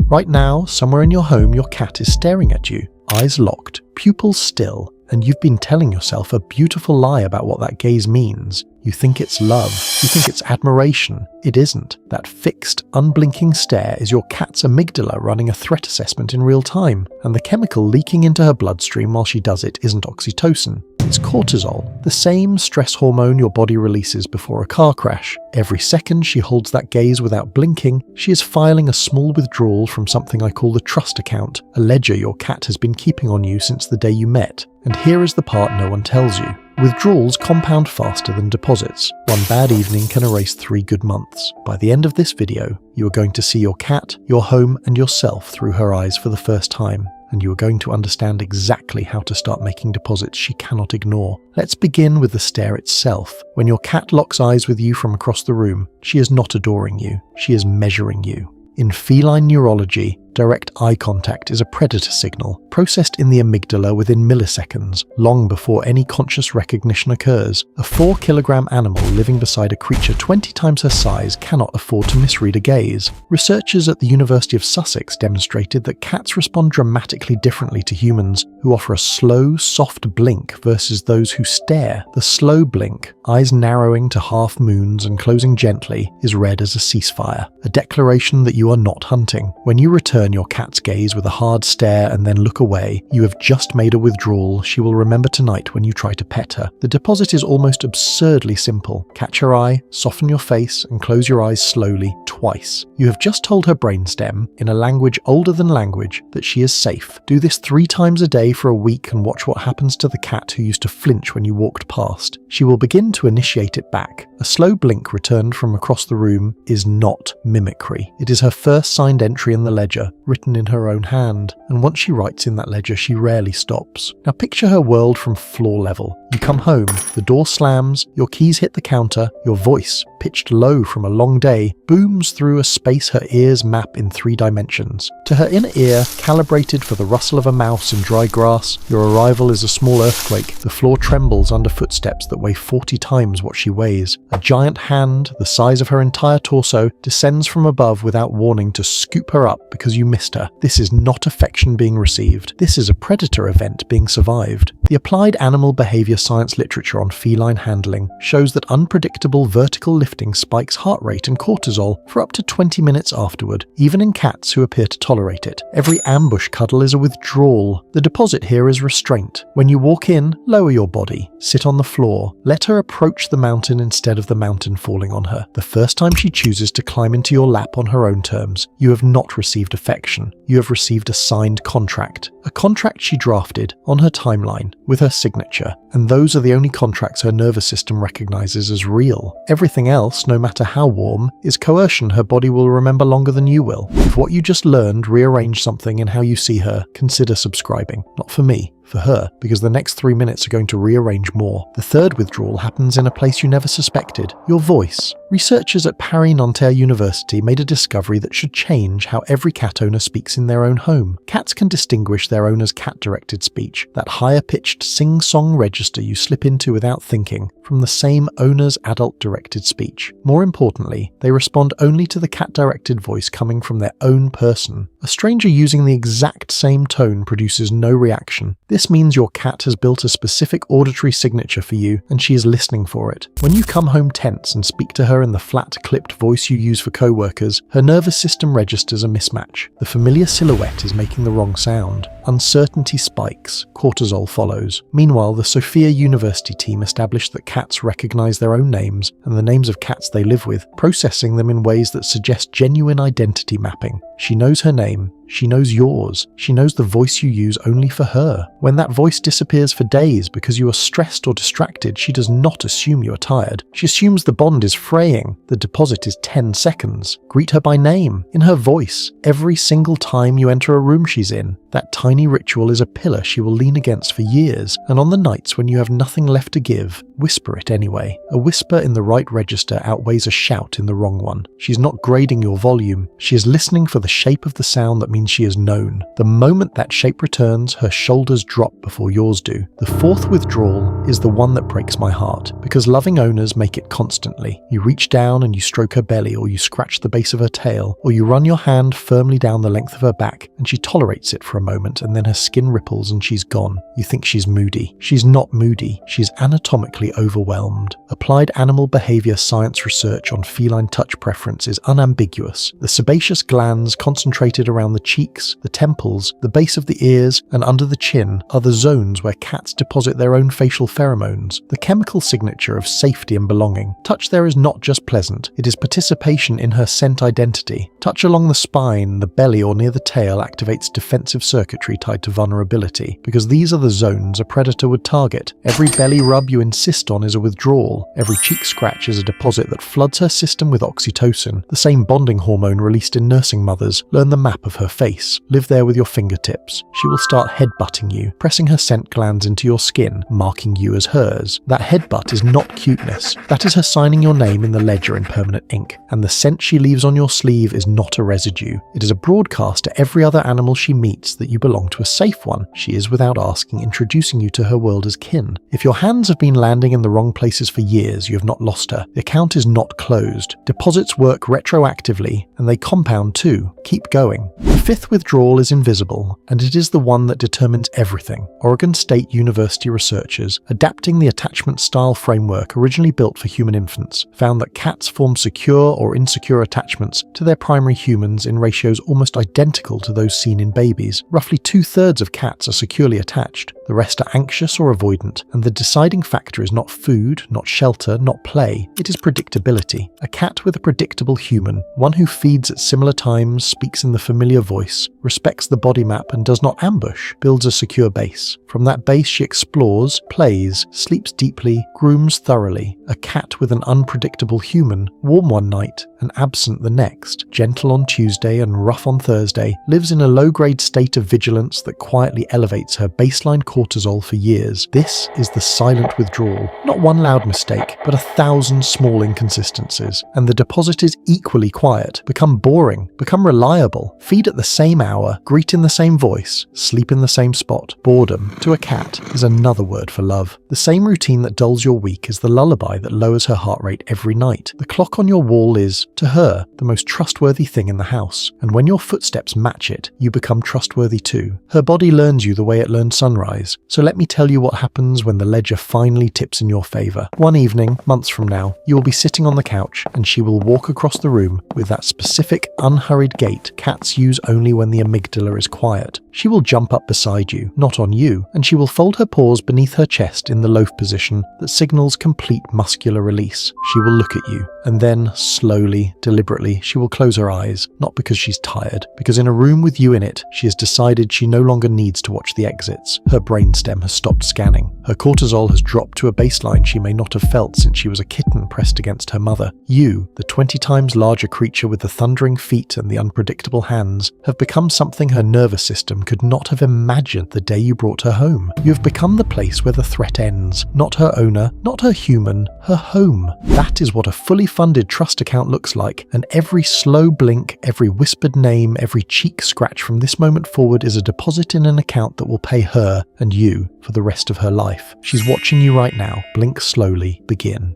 Right now, somewhere in your home, your cat is staring at you, eyes locked, pupils still, and you've been telling yourself a beautiful lie about what that gaze means. You think it's love. You think it's admiration. It isn't. That fixed, unblinking stare is your cat's amygdala running a threat assessment in real time, and the chemical leaking into her bloodstream while she does it isn't oxytocin. It's cortisol, the same stress hormone your body releases before a car crash. Every second she holds that gaze without blinking, she is filing a small withdrawal from something I call the trust account, a ledger your cat has been keeping on you since the day you met. And here is the part no one tells you. Withdrawals compound faster than deposits. One bad evening can erase 3 good months. By the end of this video, you are going to see your cat, your home, and yourself through her eyes for the first time, and you are going to understand exactly how to start making deposits she cannot ignore. Let's begin with the stare itself. When your cat locks eyes with you from across the room, she is not adoring you, she is measuring you. In feline neurology, direct eye contact is a predator signal, processed in the amygdala within milliseconds, long before any conscious recognition occurs. A 4-kilogram animal living beside a creature 20 times her size cannot afford to misread a gaze. Researchers at the University of Sussex demonstrated that cats respond dramatically differently to humans, who offer a slow, soft blink versus those who stare. The slow blink, eyes narrowing to half moons and closing gently, is read as a ceasefire, a declaration that you are not hunting. When you return your cat's gaze with a hard stare and then look away, you have just made a withdrawal she will remember tonight when you try to pet her. The deposit is almost absurdly simple. Catch her eye, soften your face, and close your eyes slowly, twice. You have just told her brainstem, in a language older than language, that she is safe. Do this 3 times a day for a week and watch what happens to the cat who used to flinch when you walked past. She will begin to initiate it back. A slow blink returned from across the room is not mimicry. It is her first signed entry in the ledger, written in her own hand, and once she writes in that ledger she rarely stops. Now picture her world from floor level. You come home, the door slams, your keys hit the counter, your voice, pitched low from a long day, booms through a space her ears map in 3 dimensions. To her inner ear, calibrated for the rustle of a mouse in dry grass, your arrival is a small earthquake. The floor trembles under footsteps that weigh 40 times what she weighs. A giant hand, the size of her entire torso, descends from above without warning to scoop her up because you missed her. This is not affection being received. This is a predator event being survived. The applied animal behavior science literature on feline handling shows that unpredictable vertical lifting spikes heart rate and cortisol for up to 20 minutes afterward, even in cats who appear to tolerate it. Every ambush cuddle is a withdrawal. The deposit here is restraint. When you walk in, lower your body, sit on the floor, let her approach the mountain instead of the mountain falling on her. The first time she chooses to climb into your lap on her own terms, you have not received affection. You have received a signed contract. A contract she drafted on her timeline with her signature, and those are the only contracts her nervous system recognizes as real. Everything else, no matter how warm, is coercion her body will remember longer than you will. If what you just learned rearranged something in how you see her, consider subscribing. Not for me, for her, because the next 3 minutes are going to rearrange more. The third withdrawal happens in a place you never suspected, your voice. Researchers at Nanterre University made a discovery that should change how every cat owner speaks in their own home. Cats can distinguish their owner's cat-directed speech, that higher-pitched sing-song register you slip into without thinking, from the same owner's adult-directed speech. More importantly, they respond only to the cat-directed voice coming from their own person. A stranger using the exact same tone produces no reaction. This means your cat has built a specific auditory signature for you, and she is listening for it. When you come home tense and speak to her in the flat, clipped voice you use for co-workers, her nervous system registers a mismatch. The familiar silhouette is making the wrong sound. Uncertainty spikes. Cortisol follows. Meanwhile, the Sophia University team established that cats recognize their own names and the names of cats they live with, processing them in ways that suggest genuine identity mapping. She knows her name. She knows yours. She knows the voice you use only for her. When that voice disappears for days because you are stressed or distracted, she does not assume you are tired. She assumes the bond is fraying. The deposit is 10 seconds. Greet her by name, in her voice, every single time you enter a room she's in. That tiny ritual is a pillar she will lean against for years, and on the nights when you have nothing left to give, whisper it anyway. A whisper in the right register outweighs a shout in the wrong one. She's not grading your volume. She is listening for the shape of the sound that means she is known. The moment that shape returns, her shoulders drop before yours do. The fourth withdrawal is the one that breaks my heart, because loving owners make it constantly. You reach down and you stroke her belly, or you scratch the base of her tail, or you run your hand firmly down the length of her back, and she tolerates it for a moment, and then her skin ripples and she's gone. You think she's moody. She's not moody. She's anatomically overwhelmed. Applied animal behavior science research on feline touch preference is unambiguous. The sebaceous glands concentrated around the cheeks, the temples, the base of the ears, and under the chin are the zones where cats deposit their own facial pheromones, the chemical signature of safety and belonging. Touch there is not just pleasant, it is participation in her scent identity. Touch along the spine, the belly, or near the tail activates defensive circuitry tied to vulnerability, because these are the zones a predator would target. Every belly rub you insist on is a withdrawal. Every cheek scratch is a deposit that floods her system with oxytocin, the same bonding hormone released in nursing mothers. Learn the map of her face. Live there with your fingertips. She will start headbutting you, pressing her scent glands into your skin, marking you as hers. That headbutt is not cuteness. That is her signing your name in the ledger in permanent ink. And the scent she leaves on your sleeve is not a residue. It is a broadcast to every other animal she meets that you belong to a safe one. She is, without asking, introducing you to her world as kin. If your hands have been landing in the wrong places for years, you have not lost her. The account is not closed. Deposits work retroactively, and they compound too. Keep going. The fifth withdrawal is invisible, and it is the one that determines everything. Oregon State University researchers, adapting the attachment style framework originally built for human infants, found that cats form secure or insecure attachments to their primary humans in ratios almost identical to those seen in babies. Roughly 2/3 of cats are securely attached. The rest are anxious or avoidant, and the deciding factor is not food, not shelter, not play. It is predictability. A cat with a predictable human, one who feeds at similar times, speaks in the familiar voice, respects the body map and does not ambush, builds a secure base. From that base she explores, plays, sleeps deeply, grooms thoroughly. A cat with an unpredictable human, warm one night and absent the next, gentle on Tuesday and rough on Thursday, lives in a low-grade state of vigilance that quietly elevates her baseline cortisol for years. This is the silent withdrawal. Not one loud mistake, but 1,000 small inconsistencies. And the deposit is equally quiet, become boring, become reliable, feed at the same hour, greet in the same voice, sleep in the same spot. Boredom, to a cat, is another word for love. The same routine that dulls your week is the lullaby that lowers her heart rate every night. The clock on your wall is, to her, the most trustworthy thing in the house. And when your footsteps match it, you become trustworthy too. Her body learns you the way it learned sunrise. So let me tell you what happens when the ledger finally tips in your favor. One evening, months from now, you will be sitting on the couch and she will walk across the room with that specific, unhurried gait cats use only when the amygdala is quiet. She will jump up beside you, not on you, and she will fold her paws beneath her chest in the loaf position that signals complete muscular release. She will look at you, and then, slowly, deliberately, she will close her eyes, not because she's tired, because in a room with you in it, she has decided she no longer needs to watch the exits. Her brainstem has stopped scanning. Her cortisol has dropped to a baseline she may not have felt since she was a kitten pressed against her mother. You, the 20 times larger creature with the thundering feet and the unpredictable hands, have become something her nervous system could not have imagined the day you brought her home. You have become the place where the threat ends. Not her owner, not her human, her home. That is what a fully funded trust account looks like, and every slow blink, every whispered name, every cheek scratch from this moment forward is a deposit in an account that will pay her and you for the rest of her life. She's watching you right now. Blink slowly. Begin.